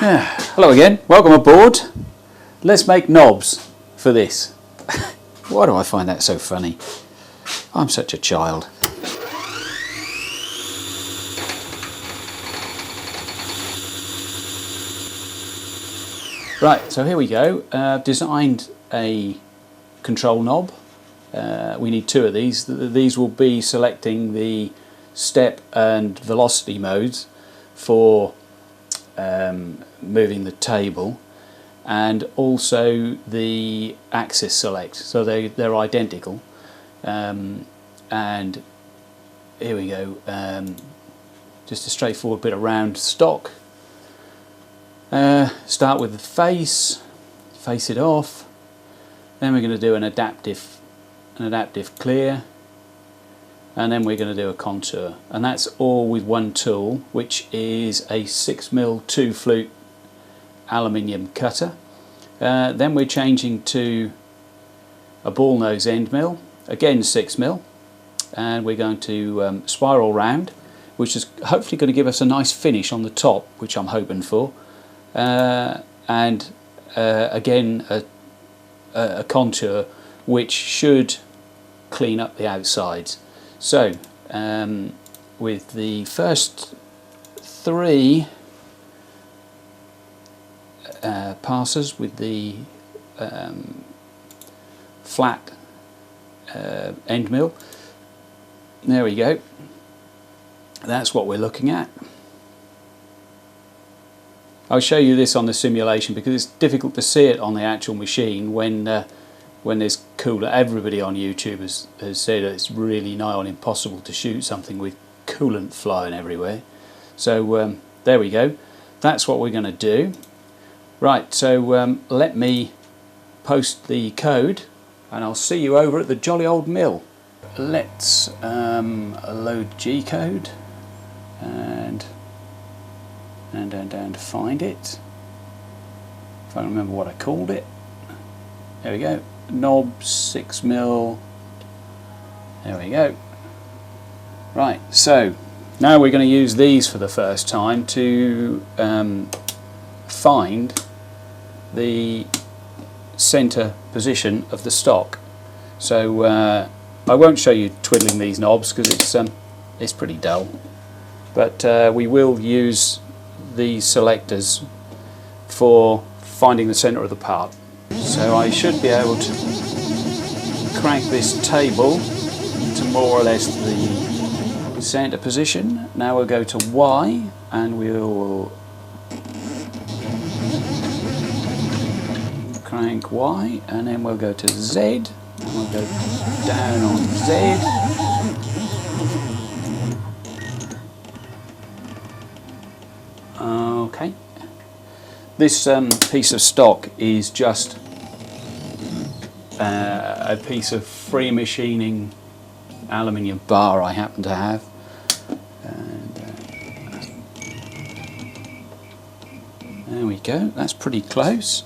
Hello again, welcome aboard. Let's make knobs for this. Why do I find that so funny? I'm such a child. Right, so here we go. I've designed a control knob. We need two of these. These will be selecting the step and velocity modes for moving the table, and also the axis select, so they're identical. And here we go, just a straightforward bit of round stock. Start with the face it off, then we're going to do an adaptive clear, and then we're going to do a contour, and that's all with one tool, which is a 6mm 2-flute aluminium cutter. Then we're changing to a ball nose end mill, again 6mm, and we're going to spiral round, which is hopefully going to give us a nice finish on the top, which I'm hoping for, and again a contour which should clean up the outsides. So with the first three passes with the flat end mill, there we go, that's what we're looking at. I'll show you this on the simulation because it's difficult to see it on the actual machine when there's coolant. Everybody on YouTube has said that it's really nigh on impossible to shoot something with coolant flying everywhere. So there we go, that's what we're going to do. Right, so let me post the code and I'll see you over at the jolly old mill. Let's load G-code and down to find it. If I remember what I called it. There we go. Knob 6mm. There we go. Right, so now we're going to use these for the first time to find the center position of the stock. So I won't show you twiddling these knobs because it's pretty dull, but we will use these selectors for finding the center of the part. So I should be able to crank this table to more or less the center position. Now we'll go to Y and we'll crank Y, and then we'll go to Z and we'll go down on Z. Okay, this piece of stock is just a piece of free machining aluminium bar I happen to have, and there we go, that's pretty close.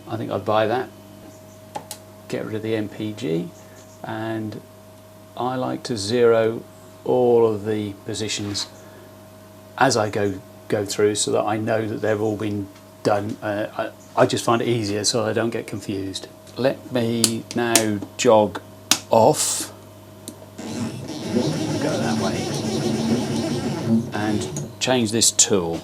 I think I'd buy that, get rid of the MPG, and I like to zero all of the positions as I go through so that I know that they've all been done. I just find it easier so I don't get confused. Let me now jog off, go that way, and change this tool.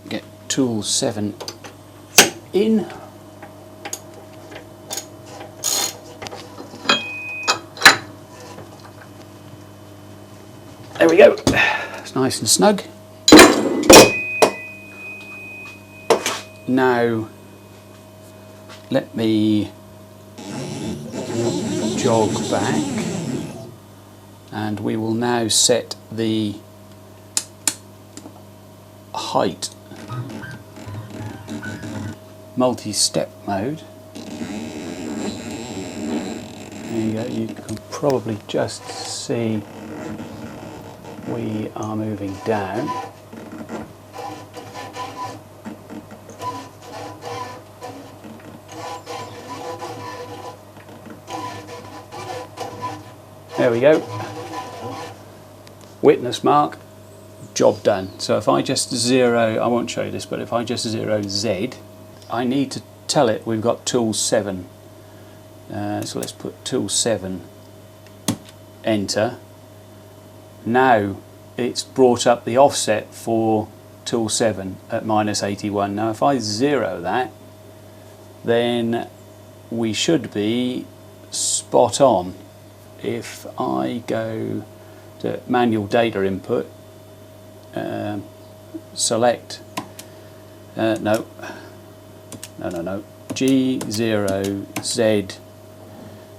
Get tool 7 in. There we go, it's nice and snug. Now let me jog back and we will now set the height multi-step mode. There you go, you can probably just see we are moving down. There we go. Witness mark job done. So if I just zero, I won't show you this, but if I just zero Z, I need to tell it we've got tool 7. So let's put tool 7, enter. Now it's brought up the offset for tool 7 at -81. Now if I zero that, then we should be spot on. If I go to manual data input, select no, G0Z,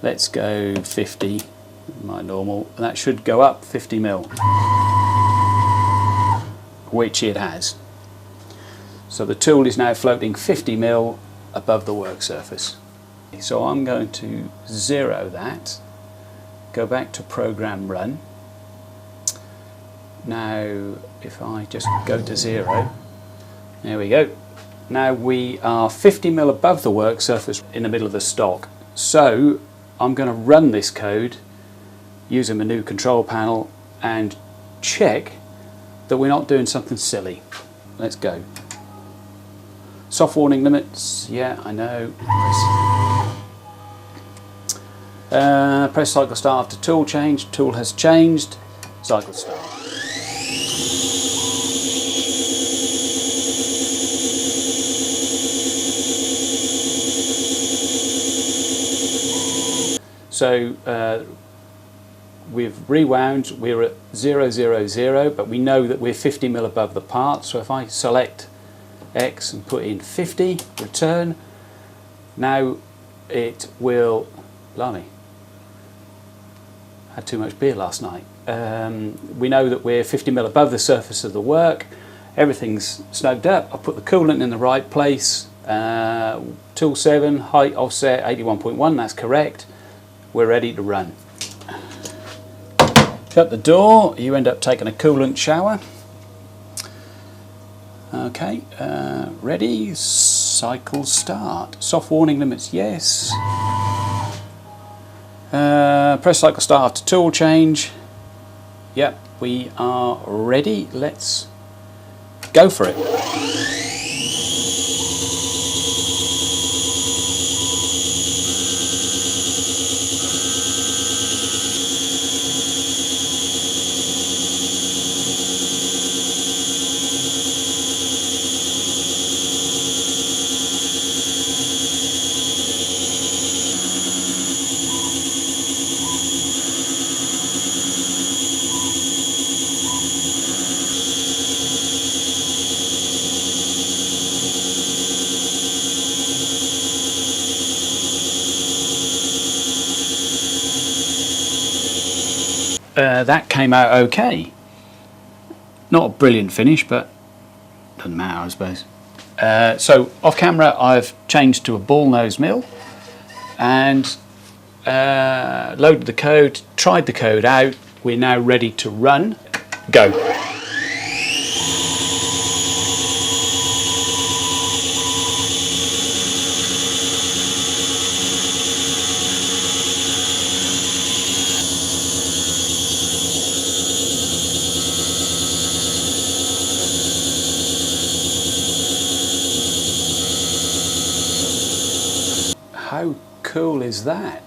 let's go 50, my normal, and that should go up 50 mil, which it has. So the tool is now floating 50 mil above the work surface. So I'm going to zero that, go back to program run. Now if I just go to 0, there we go. Now we are 50 mil above the work surface in the middle of the stock. So I'm going to run this code using the new control panel and check that we're not doing something silly. Let's go. Soft warning limits, yeah, I know. Press cycle start after tool change. Tool has changed. Cycle start. So we've rewound, we're at 0, 0, 0, but we know that we're 50 mil above the part. So if I select X and put in 50, return, now it will, blimey, had too much beer last night. We know that we're 50 mil above the surface of the work, everything's snugged up. I've put the coolant in the right place, tool 7, height offset 81.1, that's correct. We're ready to run. Shut the door, you end up taking a coolant shower. Okay, ready, cycle start. Soft warning limits, yes. Press cycle start after tool change. Yep, we are ready. Let's go for it. That came out okay. Not a brilliant finish, but doesn't matter, I suppose. So off camera I've changed to a ball nose mill and loaded the code, tried the code out. We're now ready to run. Go. How cool is that?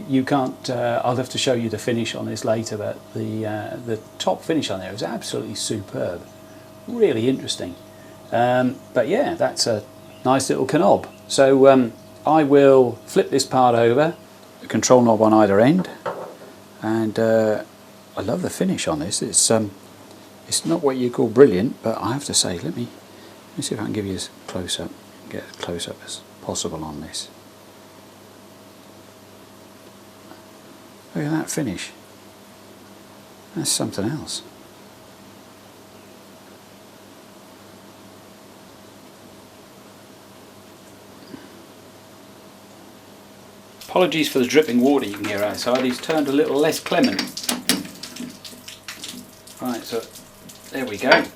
You can't, I'll have to show you the finish on this later, but the top finish on there is absolutely superb. Really interesting. But yeah, that's a nice little knob. So I will flip this part over, the control knob on either end, and I love the finish on this. It's not what you call brilliant, but I have to say, let me see if I can give you a close-up, get as close-up as possible on this. Look at that finish. That's something else. Apologies for the dripping water you can hear outside. He's turned a little less clement. Right, so there we go. I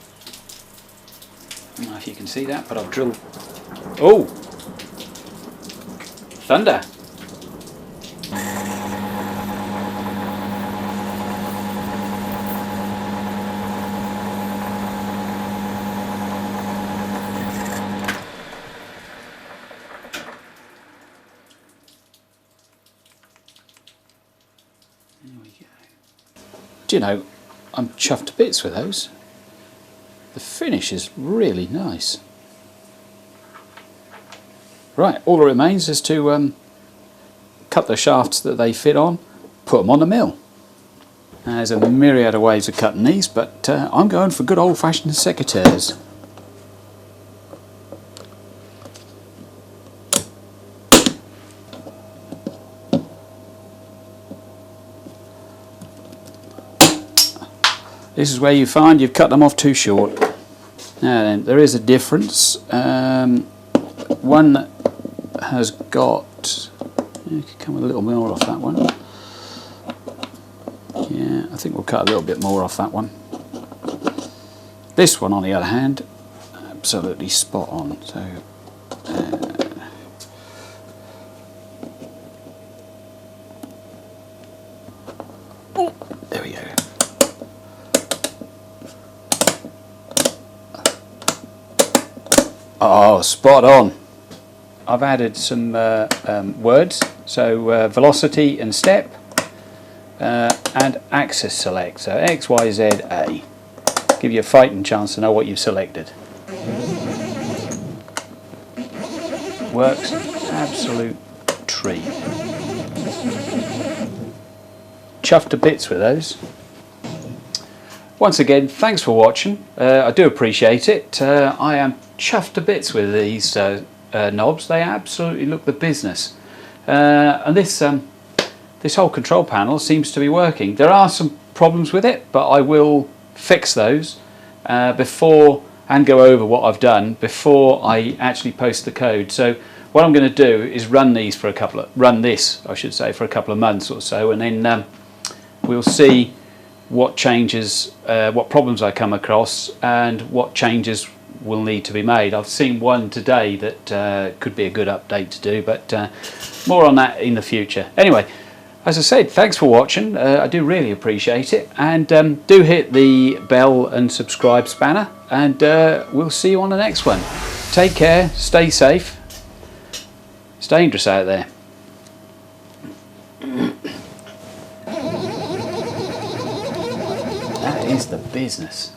don't know if you can see that, but I've drilled. Oh! Thunder! you know, I'm chuffed to bits with those. The finish is really nice. Right, all that remains is to cut the shafts that they fit on, put them on the mill. Now, there's a myriad of ways of cutting these, but I'm going for good old-fashioned secateurs. This is where you find you've cut them off too short. Now then, there is a difference. One that has got, you could come with a little more off that one. Yeah, I think we'll cut a little bit more off that one. This one, on the other hand, absolutely spot on. So, there we go. Oh, spot on. I've added some words, so velocity and step, and axis select, so X, Y, Z, A. Give you a fighting chance to know what you've selected. Works absolute treat. Chuffed to bits with those. Once again, thanks for watching. I do appreciate it. I am chuffed to bits with these knobs. They absolutely look the business. And this whole control panel seems to be working. There are some problems with it, but I will fix those before and go over what I've done before I actually post the code. So what I'm going to do is run this for a couple of months or so, and then we'll see what changes, what problems I come across, and what changes will need to be made. I've seen one today that could be a good update to do, but more on that in the future. Anyway, as I said, thanks for watching. I do really appreciate it, and do hit the bell and subscribe spanner, and we'll see you on the next one. Take care, stay safe. It's dangerous out there. That is the business.